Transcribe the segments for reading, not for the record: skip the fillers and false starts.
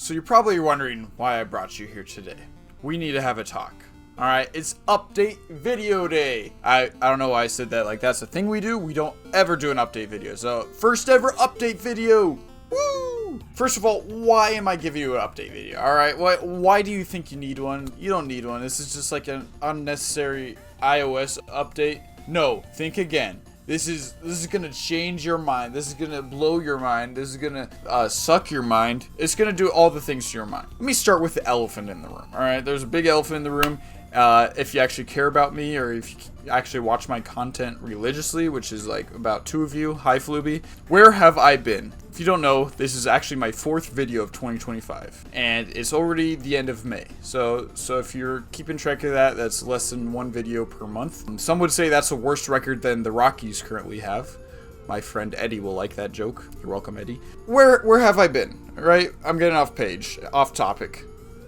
So you're probably wondering why I brought you here today. We need to have a talk. Alright, it's update video day. I don't know why I said that, like that's the thing we do. We don't ever do an update video. So first ever update video. Woo! First of all, why am I giving you an update video? Alright, why do you think you need one? You don't need one. This is just like an unnecessary iOS update. No, think again. This is gonna change your mind. This is gonna blow your mind. This is gonna suck your mind. It's gonna do all the things to your mind. Let me start with the elephant in the room. All right, there's a big elephant in the room. If you actually care about me, or if you actually watch my content religiously, which is like about 2 of you, hi Fluby. Where have I been? If you don't know, this is actually my 4th video of 2025, and it's already the end of May. So if you're keeping track of that, that's less than 1 video per month. Some would say that's a worse record than the Rockies currently have. My friend Eddie will like that joke. You're welcome, Eddie. Where have I been? Right? I'm getting off topic.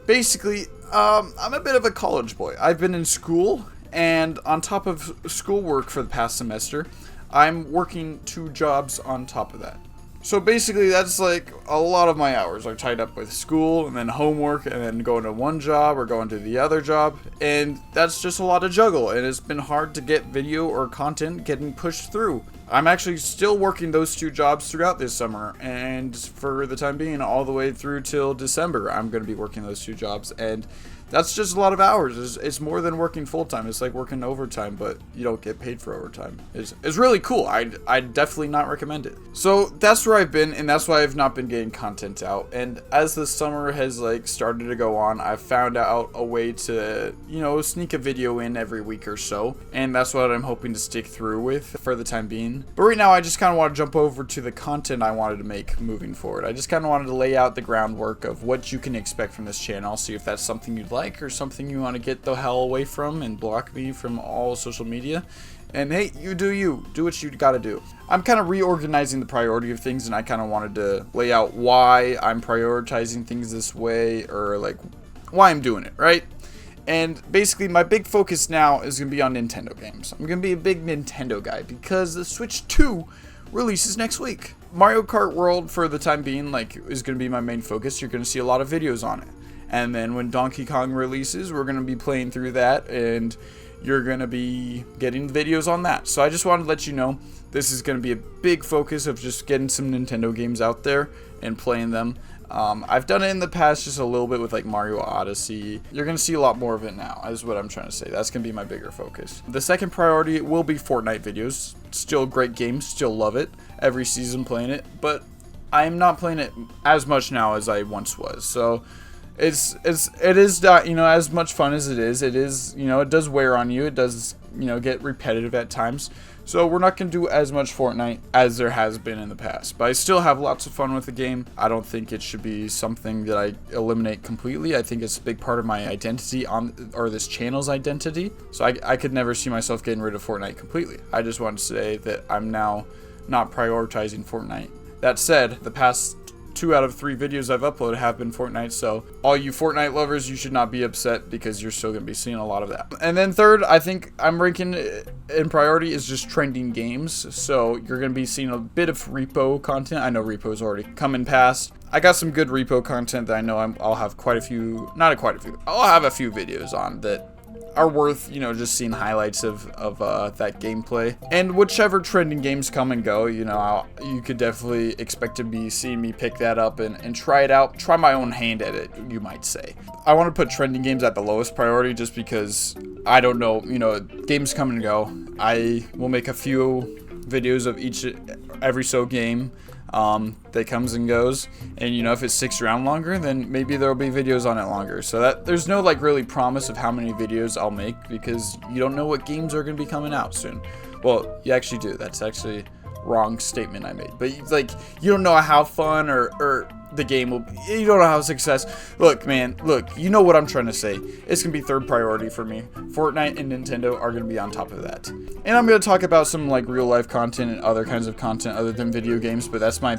Basically, I'm a bit of a college boy. I've been in school, and on top of schoolwork for the past semester, I'm working 2 jobs on top of that. So basically, that's like a lot of my hours are tied up with school and then homework and then going to one job or going to the other job. And that's just a lot of juggle, and it's been hard to get video or content getting pushed through. I'm actually still working those 2 jobs throughout this summer, and for the time being, all the way through till December, I'm going to be working those 2 jobs, and that's just a lot of hours. It's more than working full-time. It's like working overtime, but you don't get paid for overtime. It's really cool. I'd definitely not recommend it. So that's where I've been, and that's why I've not been getting content out. And as the summer has like started to go on, I've found out a way to, sneak a video in every week or so. And that's what I'm hoping to stick through with for the time being. But right now, I just kind of want to jump over to the content I wanted to make moving forward. I just kind of wanted to lay out the groundwork of what you can expect from this channel, see if that's something you'd like or something you want to get the hell away from and block me from all social media. And hey, you do what you gotta do. I'm kind of reorganizing the priority of things, and I kind of wanted to lay out why I'm prioritizing things this way, or like why I'm doing it, right? And basically my big focus now is going to be on Nintendo games. I'm going to be a big Nintendo guy because the Switch 2 releases next week. Mario Kart World, for the time being, is going to be my main focus. You're going to see a lot of videos on it. And then when Donkey Kong releases, we're going to be playing through that, and you're going to be getting videos on that. So I just wanted to let you know this is going to be a big focus of just getting some Nintendo games out there and playing them. I've done it in the past just a little bit with like Mario Odyssey. You're going to see a lot more of it now, is what I'm trying to say. That's going to be my bigger focus. The second priority will be Fortnite videos. Still a great game, still love it. Every season playing it, but I'm not playing it as much now as I once was. So it is not, as much fun as it is, it does wear on you. It does, get repetitive at times. So we're not going to do as much Fortnite as there has been in the past. But I still have lots of fun with the game. I don't think it should be something that I eliminate completely. I think it's a big part of my identity or this channel's identity. So I could never see myself getting rid of Fortnite completely. I just want to say that I'm now not prioritizing Fortnite. That said, the past 2 out of 3 videos I've uploaded have been Fortnite, so all you Fortnite lovers, you should not be upset because you're still going to be seeing a lot of that. And then third, I think I'm ranking in priority is just trending games, so you're going to be seeing a bit of repo content. I know repo's already coming past. I got some good repo content that I know I'll have I'll have a few videos on that are worth, just seeing highlights of that gameplay. And whichever trending games come and go, you could definitely expect to be seeing me pick that up and try it out, try my own hand at it, you might say. I want to put trending games at the lowest priority just because I don't know, games come and go. I will make a few videos of every so game that comes and goes, and if it sticks around longer, then maybe there'll be videos on it longer. So that there's no really promise of how many videos I'll make, because you don't know what games are going to be coming out soon. Well, you actually do. That's actually wrong statement I made, but you don't know how fun or the game will be. You don't know how success. Look, you know what I'm trying to say. It's gonna be third priority for me. Fortnite and Nintendo are gonna be on top of that, and I'm gonna talk about some real life content and other kinds of content other than video games, but that's my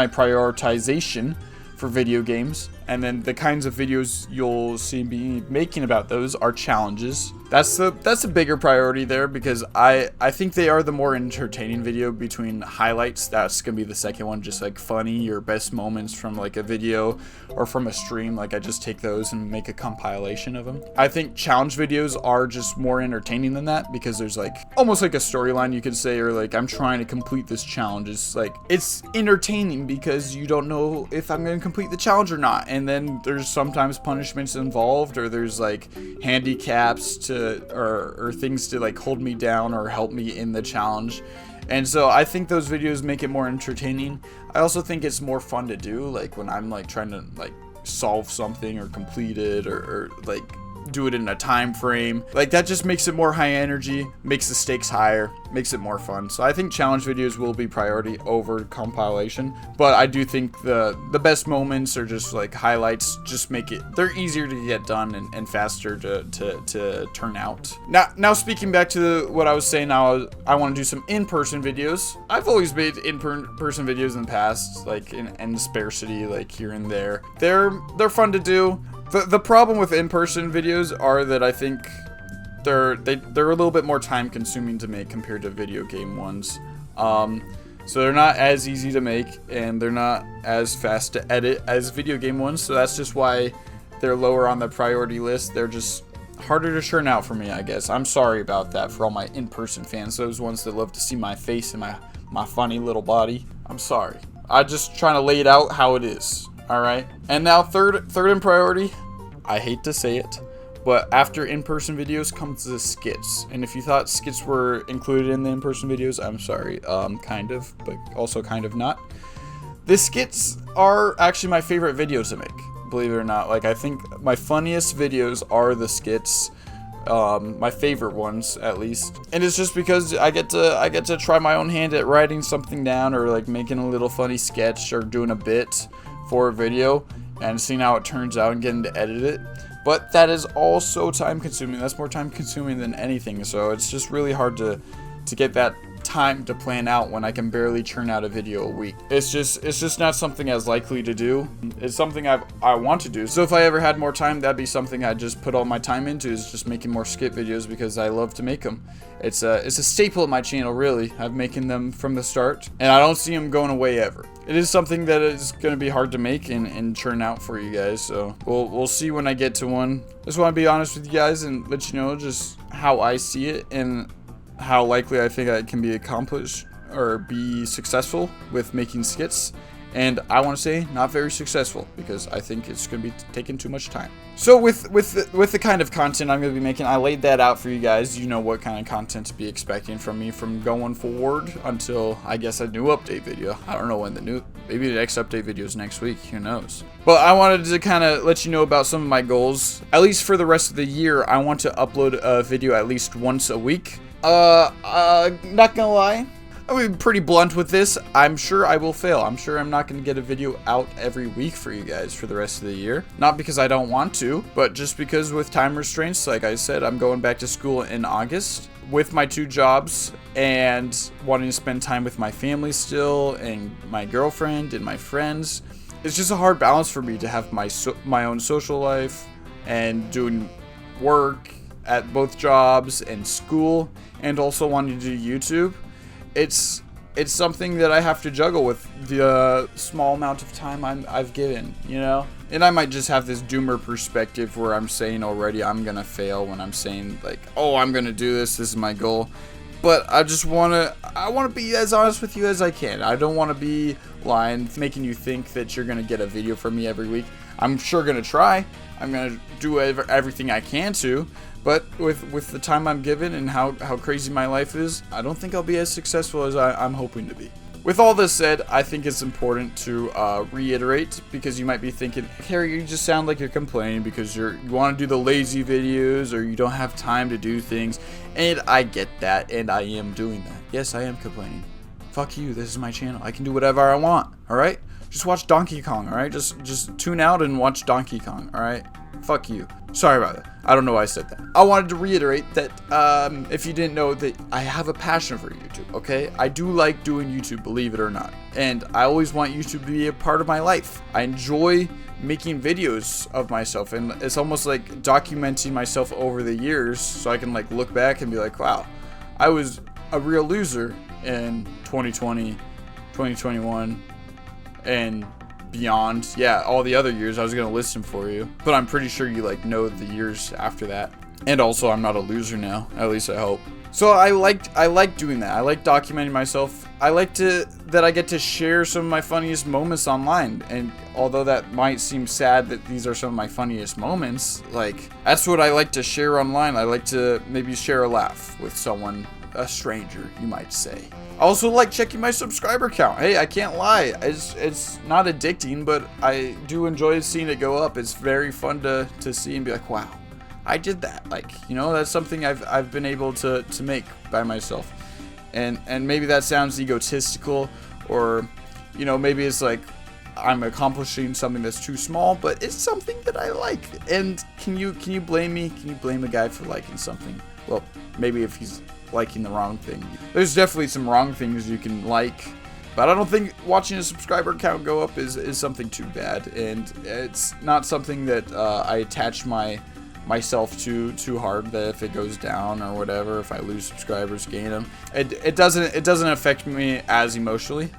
prioritization for video games. And then the kinds of videos you'll see me making about those are challenges. That's a bigger priority there, because I think they are the more entertaining video between highlights. That's gonna be the second one, just like funny or best moments from like a video or from a stream. Like I just take those and make a compilation of them. I think challenge videos are just more entertaining than that, because there's like almost like a storyline, you could say, or like I'm trying to complete this challenge. It's like it's entertaining because you don't know if I'm gonna complete the challenge or not, and then there's sometimes punishments involved, or there's like handicaps to or things to like hold me down or help me in the challenge. And so I think those videos make it more entertaining. I also think it's more fun to do, like when I'm like trying to like solve something or complete it, or like do it in a time frame. Like that just makes it more high energy, makes the stakes higher, makes it more fun. So I think challenge videos will be priority over compilation, but I do think the best moments or just like highlights just make it, they're easier to get done and faster to turn out. Now speaking back to what I was saying, now I want to do some in-person videos. I've always made in-person videos in the past, like in Sparcity, like here and there. They're fun to do. The problem with in-person videos are that I think they're a little bit more time consuming to make compared to video game ones. So they're not as easy to make, and they're not as fast to edit as video game ones. So that's just why they're lower on the priority list. They're just harder to churn out for me, I guess. I'm sorry about that for all my in-person fans, those ones that love to see my face and my funny little body. I'm sorry. I'm just trying to lay it out how it is. Alright, and now third in priority, I hate to say it, but after in-person videos comes the skits. And if you thought skits were included in the in-person videos, I'm sorry, kind of, but also kind of not. The skits are actually my favorite videos to make, believe it or not. Like, I think my funniest videos are the skits. My favorite ones, at least. And it's just because I get to try my own hand at writing something down, or like making a little funny sketch, or doing a bit for a video and seeing how it turns out and getting to edit it. But that is all so time consuming. That's more time consuming than anything. So it's just really hard to get that time to plan out when I can barely churn out a video a week. It's just not something as likely to do. It's something I want to do. So if I ever had more time, that'd be something I'd just put all my time into, is just making more skit videos, because I love to make them. It's a staple of my channel, really. I've making them from the start, and I don't see them going away ever. It is something that is going to be hard to make and churn out for you guys, so we'll see when I get to one. Just want to be honest with you guys and let you know just how I see it and how likely I think I can be accomplished or be successful with making skits. And I want to say not very successful, because I think it's going to be taking too much time. So with the kind of content I'm going to be making, I laid that out for you guys. You know what kind of content to be expecting from me from going forward until, I guess, a new update video. I don't know when maybe the next update video is next week. Who knows? But I wanted to kind of let you know about some of my goals. At least for the rest of the year, I want to upload a video at least once a week. Not gonna lie, I'm pretty blunt with this. I'm sure I will fail. I'm sure I'm not going to get a video out every week for you guys for the rest of the year. Not because I don't want to, but just because with time restraints, like I said, I'm going back to school in August with my 2 jobs and wanting to spend time with my family still, and my girlfriend and my friends. It's just a hard balance for me to have my own social life and doing work at both jobs and school, and also wanting to do YouTube. It's something that I have to juggle with the small amount of time I've given, you know? And I might just have this doomer perspective where I'm saying already I'm gonna fail when I'm saying like, oh, I'm gonna do this is my goal. But I wanna be as honest with you as I can. I don't wanna be lying, making you think that you're gonna get a video from me every week. I'm sure gonna try. I'm gonna do everything I can to. But with the time I'm given and how crazy my life is, I don't think I'll be as successful as I'm hoping to be. With all this said, I think it's important to reiterate, because you might be thinking, Harry, you just sound like you're complaining because you want to do the lazy videos, or you don't have time to do things. And I get that, and I am doing that. Yes, I am complaining. Fuck you, this is my channel. I can do whatever I want, alright? Just watch Donkey Kong, all right? Just tune out and watch Donkey Kong, all right? Fuck you. Sorry about that. I don't know why I said that. I wanted to reiterate that if you didn't know, that I have a passion for YouTube, okay? I do like doing YouTube, believe it or not. And I always want YouTube to be a part of my life. I enjoy making videos of myself, and it's almost like documenting myself over the years so I can like look back and be like, wow, I was a real loser in 2020, 2021, and beyond. Yeah, all the other years I was gonna list them for you, but I'm pretty sure you like know the years after that. And also, I'm not a loser now, at least I hope. So I like doing that. I like documenting myself. I like that I get to share some of my funniest moments online. And although that might seem sad that these are some of my funniest moments, like that's what I like to share online. I like to maybe share a laugh with someone, a stranger, you might say. I also like checking my subscriber count. Hey, I can't lie. It's not addicting, but I do enjoy seeing it go up. It's very fun to see and be like, wow, I did that. Like, you know, that's something I've been able to make by myself. And maybe that sounds egotistical, or, you know, maybe it's like I'm accomplishing something that's too small, but it's something that I like. And can you blame me? Can you blame a guy for liking something? Well, maybe if he's liking the wrong thing. There's definitely some wrong things you can like, but I don't think watching a subscriber count go up is something too bad, and it's not something that I attach myself to too hard, that if it goes down or whatever, if I lose subscribers, gain them, it doesn't affect me as emotionally.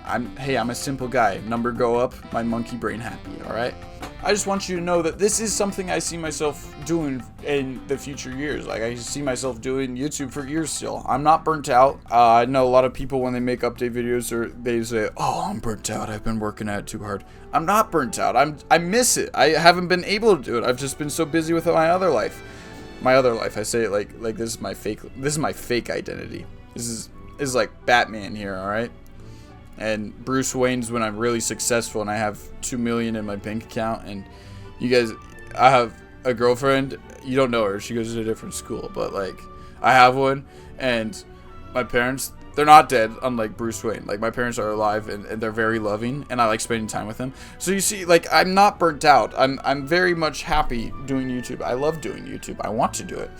I'm a simple guy. Number go up, my monkey brain happy, all right? I just want you to know that this is something I see myself doing in the future years. Like, I see myself doing YouTube for years still. I'm not burnt out. I know a lot of people, when they make update videos, they say, oh, I'm burnt out. I've been working at it too hard. I'm not burnt out. I miss it. I haven't been able to do it. I've just been so busy with my other life. My other life. I say it like this is my fake identity. This is like Batman here, all right? And Bruce Wayne's when I'm really successful and I have $2 million in my bank account. And you guys, I have a girlfriend. You don't know her. She goes to a different school. But, like, I have one. And my parents, they're not dead, unlike Bruce Wayne. Like, my parents are alive, and they're very loving. And I like spending time with them. So, you see, like, I'm not burnt out. I'm very much happy doing YouTube. I love doing YouTube. I want to do it.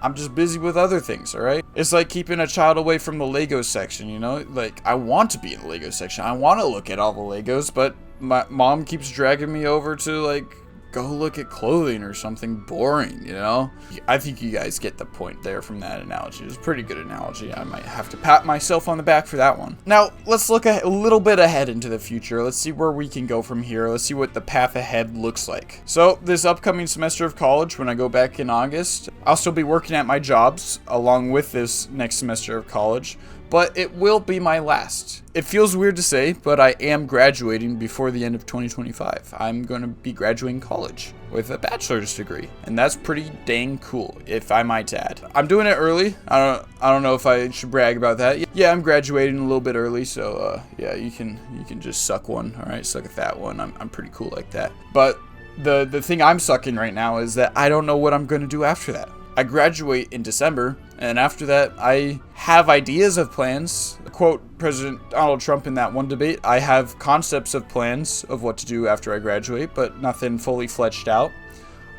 I'm just busy with other things, all right? It's like keeping a child away from the Lego section, you know? Like, I want to be in the Lego section. I want to look at all the Legos, but my mom keeps dragging me over to, like, go look at clothing or something boring, you know? I think you guys get the point there from that analogy. It was a pretty good analogy. I might have to pat myself on the back for that one. Now, let's look a little bit ahead into the future. Let's see where we can go from here. Let's see what the path ahead looks like. So, this upcoming semester of college, when I go back in August, I'll still be working at my jobs along with this next semester of college, but it will be my last. It feels weird to say, but I am graduating before the end of 2025. I'm going to be graduating college with a bachelor's degree, and that's pretty dang cool, if I might add. I'm doing it early. I don't know if I should brag about that. Yeah, I'm graduating a little bit early, so yeah, you can just suck one, all right? Suck at that one. I'm pretty cool like that. But the thing I'm sucking right now is that I don't know what I'm going to do after that. I graduate in December, and after that, I have ideas of plans. Quote President Donald Trump in that one debate, I have concepts of plans of what to do after I graduate, but nothing fully fleshed out.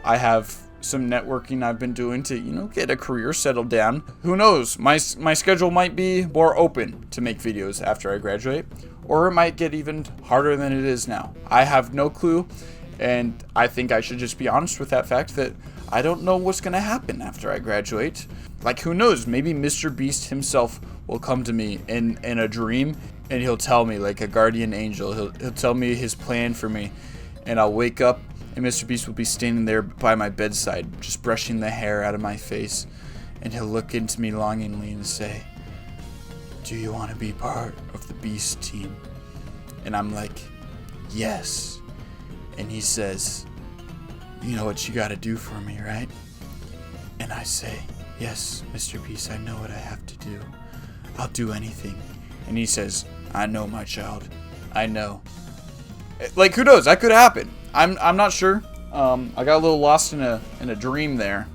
I have some networking I've been doing to, you know, get a career settled down. Who knows? My schedule might be more open to make videos after I graduate, or it might get even harder than it is now. I have no clue, and I think I should just be honest with that fact that I don't know what's going to happen after I graduate. Like, who knows? Maybe Mr. Beast himself will come to me in a dream, and he'll tell me, like a guardian angel, he'll tell me his plan for me, and I'll wake up, and Mr. Beast will be standing there by my bedside, just brushing the hair out of my face, and he'll look into me longingly and say, do you want to be part of the Beast team? And I'm like, yes. And he says, you know what you gotta do for me, right? And I say, yes, Mr. Beast, I know what I have to do. I'll do anything. And he says, I know, my child. I know. Like, who knows? That could happen. I'm not sure. I got a little lost in a dream there.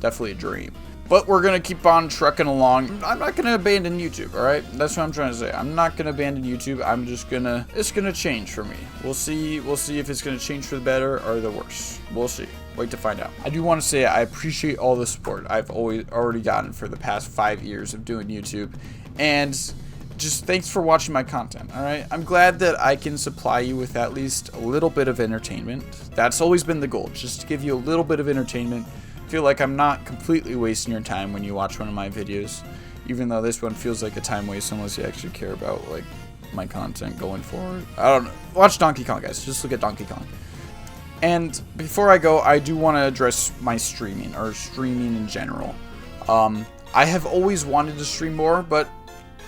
Definitely a dream. But we're going to keep on trucking along. I'm not going to abandon YouTube, all right? That's what I'm trying to say. I'm not going to abandon YouTube. I'm just going to, it's going to change for me. We'll see if it's going to change for the better or the worse. We'll see. Wait to find out. I do want to say I appreciate all the support I've already gotten for the past 5 years of doing YouTube. And just thanks for watching my content, all right? I'm glad that I can supply you with at least a little bit of entertainment. That's always been the goal, just to give you a little bit of entertainment. Feel like I'm not completely wasting your time when you watch one of my videos, even though this one feels like a time waste unless you actually care about like my content going forward. I don't know. Watch Donkey Kong, guys. Just look at Donkey Kong. And before I go, I do want to address my streaming, or streaming in general. I have always wanted to stream more, but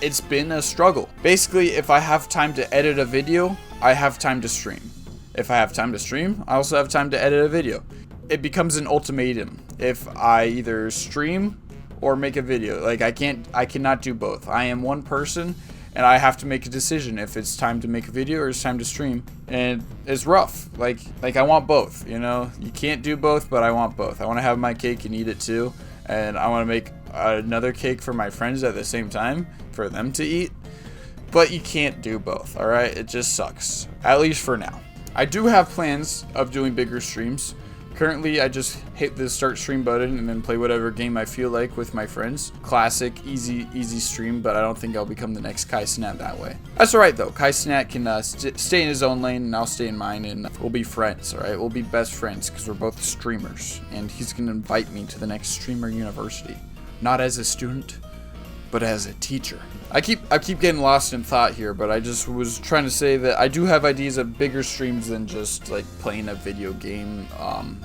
it's been a struggle. Basically, if I have time to edit a video, I have time to stream. If I have time to stream, I also have time to edit a video. It becomes an ultimatum if I either stream or make a video. Like I cannot do both. I am one person and I have to make a decision if it's time to make a video or it's time to stream. And it's rough. Like I want both, you know? You can't do both, but I want both. I want to have my cake and eat it too. And I want to make another cake for my friends at the same time for them to eat. But you can't do both, all right? It just sucks, at least for now. I do have plans of doing bigger streams. Currently, I just hit the start stream button and then play whatever game I feel like with my friends. Classic, easy stream, but I don't think I'll become the next Kai Cenat that way. That's alright though. Kai Cenat can stay in his own lane and I'll stay in mine, and we'll be friends, alright? We'll be best friends because we're both streamers. And he's going to invite me to the next Streamer University. Not as a student, but as a teacher. I keep getting lost in thought here, but I just was trying to say that I do have ideas of bigger streams than just like playing a video game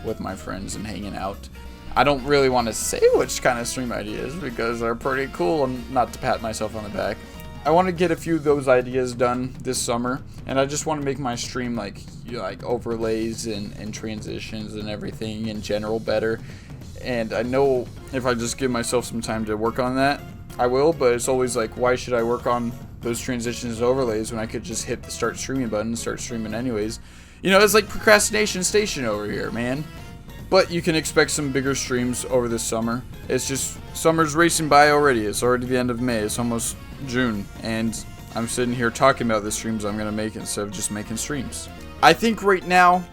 with my friends and hanging out. I don't really want to say which kind of stream ideas because they're pretty cool, and not to pat myself on the back. I want to get a few of those ideas done this summer, and I just want to make my stream like overlays and transitions and everything in general better. And I know if I just give myself some time to work on that, I will, but it's always like, why should I work on those transitions and overlays when I could just hit the start streaming button and start streaming anyways? You know, it's like procrastination station over here, man. But you can expect some bigger streams over this summer. It's just, summer's racing by already. It's already the end of May. It's almost June. And I'm sitting here talking about the streams I'm going to make instead of just making streams. I think right now,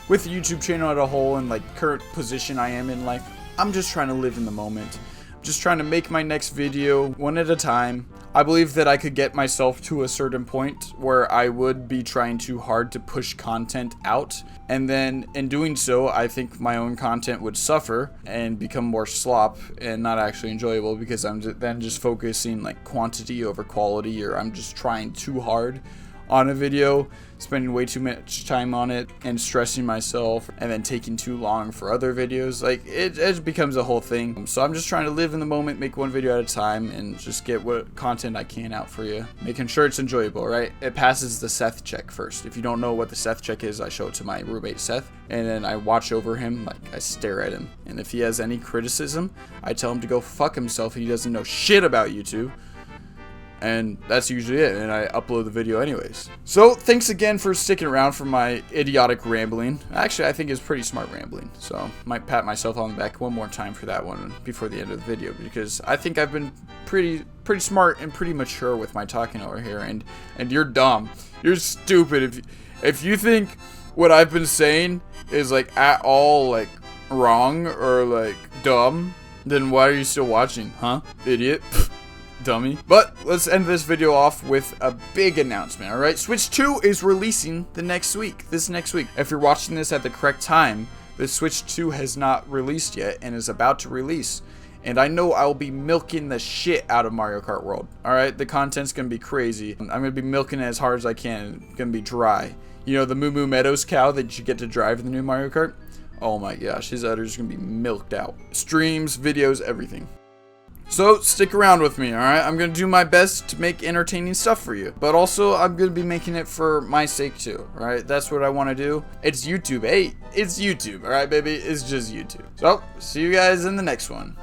with the YouTube channel as a whole and like current position I am in life, I'm just trying to live in the moment. Just trying to make my next video one at a time. I believe that I could get myself to a certain point where I would be trying too hard to push content out, and then in doing so I think my own content would suffer and become more slop and not actually enjoyable because I'm then just focusing like quantity over quality, or I'm just trying too hard on a video, spending way too much time on it and stressing myself, and then taking too long for other videos. Like it becomes a whole thing. So I'm just trying to live in the moment, make one video at a time, and just get what content I can out for you, making sure it's enjoyable, right? It passes the Seth check first. If you don't know what the Seth check is, I show it to my roommate Seth, and then I watch over him, like I stare at him, and if he has any criticism, I tell him to go fuck himself. He doesn't know shit about YouTube. And that's usually it, and I upload the video anyways. So thanks again for sticking around for my idiotic rambling. Actually, I think it's pretty smart rambling, so might pat myself on the back one more time for that one before the end of the video, because I think I've been pretty smart and pretty mature with my talking over here, and you're dumb. You're stupid. If you think what I've been saying is like at all like wrong or like dumb, then why are you still watching, huh? Idiot. Dummy. But let's end this video off with a big announcement, alright? Switch 2 is releasing this next week. If you're watching this at the correct time, the Switch 2 has not released yet and is about to release. And I know I'll be milking the shit out of Mario Kart World. Alright, the content's gonna be crazy. I'm gonna be milking it as hard as I can. It's gonna be dry. You know the Moo Moo Meadows cow that you get to drive in the new Mario Kart? Oh my gosh, his udder's gonna be milked out. Streams, videos, everything. So stick around with me, alright? I'm going to do my best to make entertaining stuff for you. But also, I'm going to be making it for my sake too, alright? That's what I want to do. It's YouTube. Hey, it's YouTube, alright, baby? It's just YouTube. So, see you guys in the next one.